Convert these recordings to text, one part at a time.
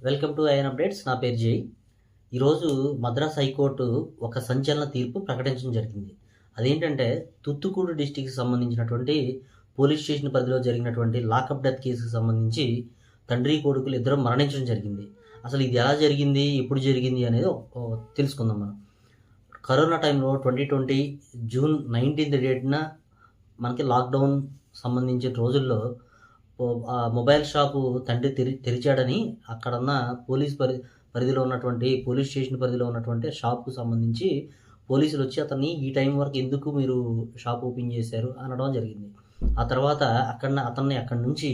Welcome to IN updates. నా పేరు జై. ఈరోజు మద్రాస్ హైకోర్టు ఒక సంచలన తీర్పు ప్రకటించడం జరిగింది. అదేంటంటే తుత్తుకూరు డిస్టిక్కి సంబంధించినటువంటి పోలీస్ స్టేషన్ పరిధిలో జరిగినటువంటి లాకప్ డెత్ కేసుకు సంబంధించి తండ్రి కొడుకులు ఇద్దరు మరణించడం జరిగింది. అసలు ఇది ఎలా జరిగింది, ఎప్పుడు జరిగింది అనేది తెలుసుకుందాం మనం. కరోనా టైంలో 2020 జూన్ 19 డేట్న మనకి లాక్డౌన్ సంబంధించిన రోజుల్లో మొబైల్ షాపు తండ్రి తెరిచాడని అక్కడున్న పరిధిలో ఉన్నటువంటి పోలీస్ స్టేషన్ పరిధిలో ఉన్నటువంటి షాప్కు సంబంధించి పోలీసులు వచ్చి అతన్ని ఈ టైం వరకు ఎందుకు మీరు షాప్ ఓపెన్ చేశారు అనడం జరిగింది. ఆ తర్వాత అతన్ని అక్కడి నుంచి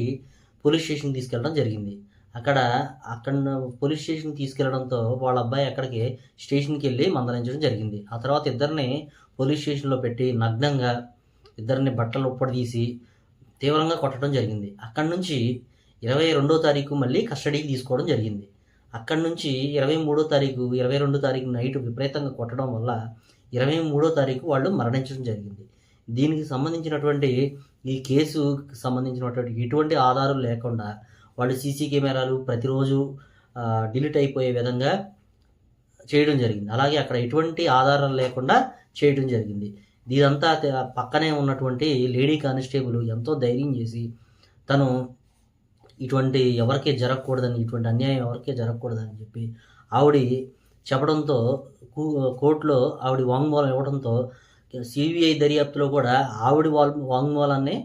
పోలీస్ స్టేషన్కి తీసుకెళ్ళడం జరిగింది. అక్కడ పోలీస్ స్టేషన్కి తీసుకెళ్లడంతో వాళ్ళ అబ్బాయి అక్కడికి స్టేషన్కి వెళ్ళి మందలించడం జరిగింది. ఆ తర్వాత ఇద్దరిని పోలీస్ స్టేషన్లో పెట్టి నగ్నంగా ఇద్దరిని బట్టలు ఉప్పడదీసి తీవ్రంగా కొట్టడం జరిగింది. అక్కడి నుంచి 22వ తారీఖు మళ్ళీ కస్టడీకి తీసుకోవడం జరిగింది. అక్కడి నుంచి 23వ తారీఖు 22 తారీఖు నైట్ విపరీతంగా కొట్టడం వల్ల 23వ తారీఖు వాళ్ళు మరణించడం జరిగింది. దీనికి సంబంధించినటువంటి ఈ కేసుకు సంబంధించినటువంటి ఎటువంటి ఆధారం లేకుండా వాళ్ళు సీసీ కెమెరాలు ప్రతిరోజు డిలీట్ అయిపోయే విధంగా చేయడం జరిగింది. అలాగే అక్కడ ఎటువంటి ఆధారం లేకుండా చేయడం జరిగింది. ఇదంతా పక్కనే ఉన్నటువంటి లేడీ కానిస్టేబుల్ ఎంతో ధైర్యం చేసి తను ఇటువంటి ఎవరికే జరగకూడదని, ఇటువంటి అన్యాయం ఎవరికే జరగకూడదని చెప్పి ఆవిడ చెప్పడంతో కోర్టులో ఆవిడ వాంగ్మూలం ఇవ్వడంతో సిబిఐ దర్యాప్తులో కూడా ఆవిడ వాంగ్మూలాన్ని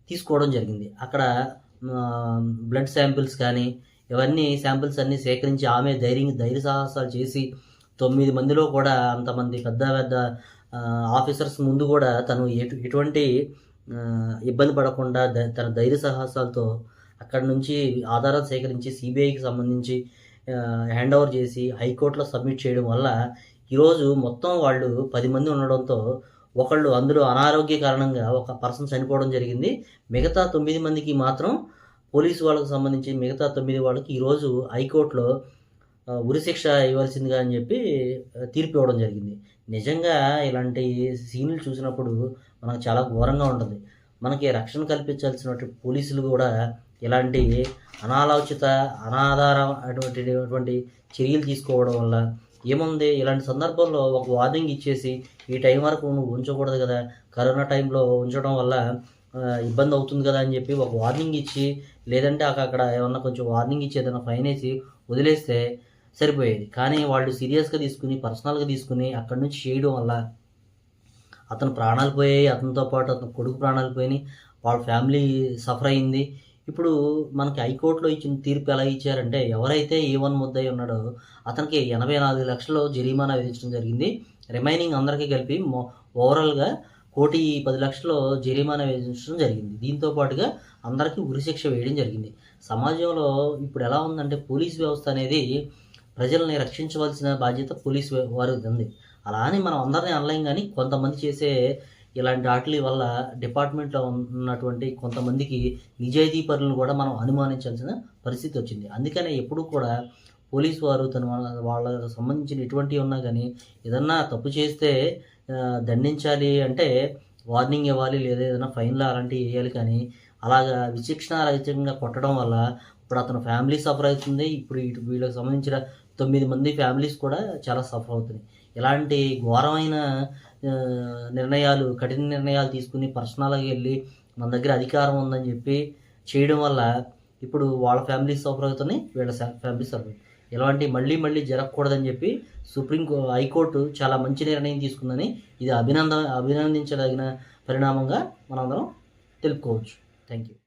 తీసుకోవడం జరిగింది. అక్కడ బ్లడ్ శాంపిల్స్ కానీ ఇవన్నీ శాంపిల్స్ అన్నీ సేకరించి ఆమె ధైర్య సాహసాలు చేసి 9 మందిలో కూడా అంతమంది పెద్ద ఆఫీసర్స్ ముందు కూడా తను ఎటువంటి ఇబ్బంది పడకుండా తన ధైర్య సాహసాలతో అక్కడి నుంచి ఆధారాలు సేకరించి సిబిఐకి సంబంధించి హ్యాండ్ ఓవర్ చేసి హైకోర్టులో సబ్మిట్ చేయడం వల్ల ఈరోజు మొత్తం వాళ్ళు 10 మంది ఉండడంతో ఒకళ్ళు అందులో అనారోగ్య కారణంగా ఒక పర్సన్ చనిపోవడం జరిగింది. మిగతా 9 మందికి మాత్రం పోలీసు వాళ్ళకు సంబంధించి మిగతా 9 వాళ్ళకి ఈరోజు హైకోర్టులో ఉరిశిక్ష ఇవ్వాల్సిందిగా అని చెప్పి తీర్పు ఇవ్వడం జరిగింది. నిజంగా ఇలాంటి సీన్లు చూసినప్పుడు మనకు చాలా ఘోరంగా ఉంటుంది. మనకి రక్షణ కల్పించాల్సినటువంటి పోలీసులు కూడా ఇలాంటి అనాలోచిత అనాధారం అటువంటి చర్యలు తీసుకోవడం వల్ల ఏముంది, ఇలాంటి సందర్భంలో ఒక వార్నింగ్ ఇచ్చేసి ఈ టైం వరకు నువ్వు ఉంచకూడదు కదా, కరోనా టైంలో ఉంచడం వల్ల ఇబ్బంది అవుతుంది కదా అని చెప్పి ఒక వార్నింగ్ ఇచ్చి, లేదంటే అక్కడ ఏమన్నా కొంచెం వార్నింగ్ ఇచ్చి ఏదైనా ఫైన్ వేసి వదిలేస్తే సరిపోయేది. కానీ వాళ్ళు సీరియస్గా తీసుకుని పర్సనల్గా తీసుకుని అక్కడి నుంచి చేయడం వల్ల అతను ప్రాణాలు పోయాయి, అతనితో పాటు అతని కొడుకు ప్రాణాలు పోయినాయి, వాళ్ళ ఫ్యామిలీ సఫర్ అయింది. ఇప్పుడు మనకి హైకోర్టులో ఇచ్చిన తీర్పు ఎలా ఇచ్చారంటే ఎవరైతే A1 ముద్దాయి ఉన్నాడో అతనికి 84 లక్షలు జరిమానా విధించడం జరిగింది. రిమైనింగ్ అందరికీ కలిపి ఓవరాల్గా 1,10,00,000 జరిమానా విధించడం జరిగింది. దీంతో పాటుగా అందరికీ ఉరిశిక్ష వేయడం జరిగింది. సమాజంలో ఇప్పుడు ఎలా ఉందంటే పోలీస్ వ్యవస్థ అనేది ప్రజల్ని రక్షించవలసిన బాధ్యత పోలీసు వారికి ఉంది. అలా అని మనం అందరినీ అనలేం, కానీ కొంతమంది చేసే ఇలాంటి వాటి వల్ల డిపార్ట్మెంట్లో ఉన్నటువంటి కొంతమందికి నిజాయితీ పరులను కూడా మనం అనుమానించాల్సిన పరిస్థితి వచ్చింది. అందుకనే ఎప్పుడు కూడా పోలీసు వారు వాళ్ళకు సంబంధించిన ఎటువంటివి ఉన్నా కానీ ఏదన్నా తప్పు చేస్తే దండించాలి అంటే వార్నింగ్ ఇవ్వాలి, లేదా ఏదైనా ఫైన్లు అలాంటివి వేయాలి. కానీ అలాగా విచక్షణారహితంగా కొట్టడం వల్ల ఇప్పుడు అతను ఫ్యామిలీ సఫర్ అవుతుంది. ఇప్పుడు వీళ్ళకి సంబంధించిన 9 మంది ఫ్యామిలీస్ కూడా చాలా సఫర్ అవుతున్నాయి. ఇలాంటి ఘోరమైన కఠిన నిర్ణయాలు తీసుకుని పర్సనల్గా వెళ్ళి మన దగ్గర అధికారం ఉందని చెప్పి చేయడం వల్ల ఇప్పుడు వాళ్ళ ఫ్యామిలీస్ సఫర్ అవుతున్నాయి, వీళ్ళ ఫ్యామిలీస్ సఫర్ అవుతుంది. ఇలాంటి మళ్ళీ జరగకూడదని చెప్పి హైకోర్టు చాలా మంచి నిర్ణయం తీసుకుందని ఇది అభినందించదగిన పరిణామంగా మనందరం తెలుపుకోవచ్చు. Thank you.